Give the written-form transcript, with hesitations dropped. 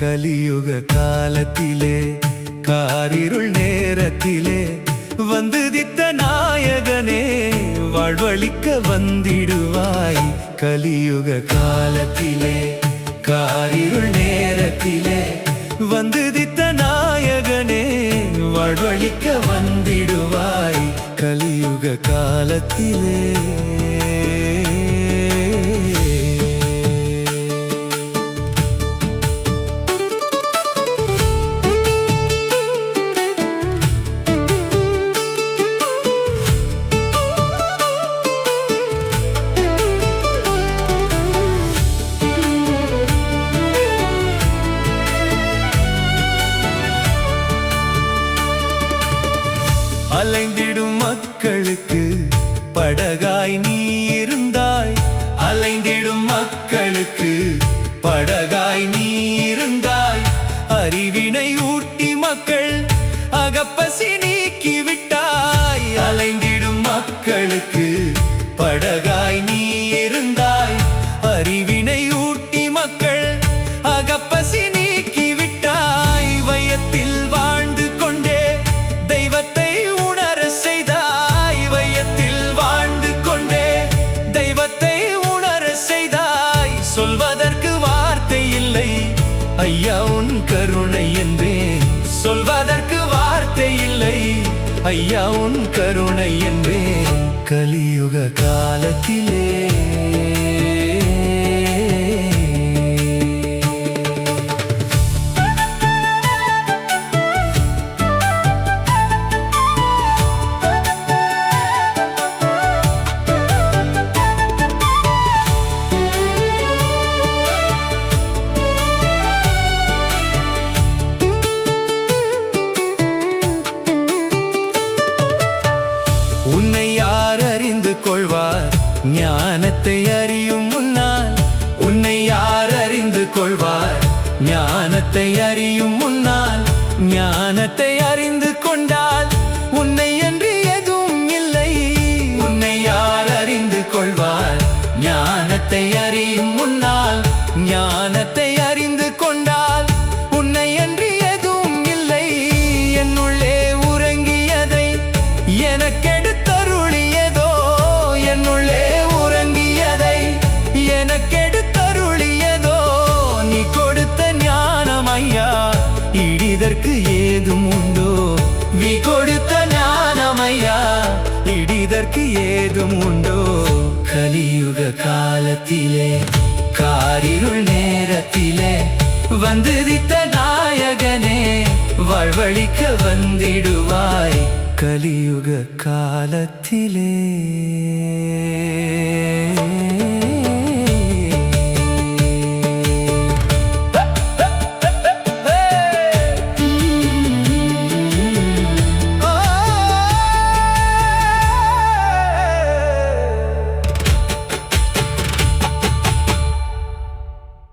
கலியுக காலத்திலே காரிருள் நேரத்திலே வந்துதித்த நாயகனே வாழ்வழிக்க வந்திடுவாய். கலியுக காலத்திலே காரிருள் நேரத்திலே வந்துதித்த நாயகனே வாழ்வழிக்க வந்திடுவாய். கலியுக காலத்திலே அலைந்திடும் மக்களுக்கு படகாய் நீ இருந்தாய். அலைந்திடும் மக்களுக்கு படகாய் நீ இருந்தாய். அறிவினை ஊட்டி மக்கள் அகப்பசி நீக்கி விட்டாய். அலைந்திடும் மக்களுக்கு படகாய் நீ இருந்தாய். அறிவினை ஊட்டி மக்கள் அகப்பசி நீக்கி விட்டாய். வயத்தில் வாழ்ந்து கொண்டே தெய்வத்தை சொல்வதற்கு வார்த்தை இல்லை ஐயா உன் கருணை என்பேன். சொல்வதற்கு வார்த்தை இல்லை ஐயா உன் கருணை என்பேன். கலியுக காலத்திலே உன்னை யார் அறிந்து கொள்வார் ஞானத்தை அறியும் முன்னால். உன்னை யார் அறிந்து கொள்வார் ஞானத்தை அறியும் முன்னால். ஞானத்தை அறிந்து கொண்டால் உன்னை என்று எதுவும் இல்லை. உன்னை யார் அறிந்து கொள்வார் ஞானத்தை அறியும் முன்னால். ஞானத்தை அறிந்து கொண்டால் உன்னை என்று எதுவும் இல்லை. என்னுள்ளே உறங்கியதை எனக்கு இடிதற்கு ஏதும் உண்டோ? நீ கொடுத்த ஞானமையா இடிதற்கு ஏதும் உண்டோ? கலியுக காலத்திலே காரிருள் நேரத்திலே வந்துதித்த நாயகனே வாழ்வழிக்க வந்திடுவாய். கலியுக காலத்திலே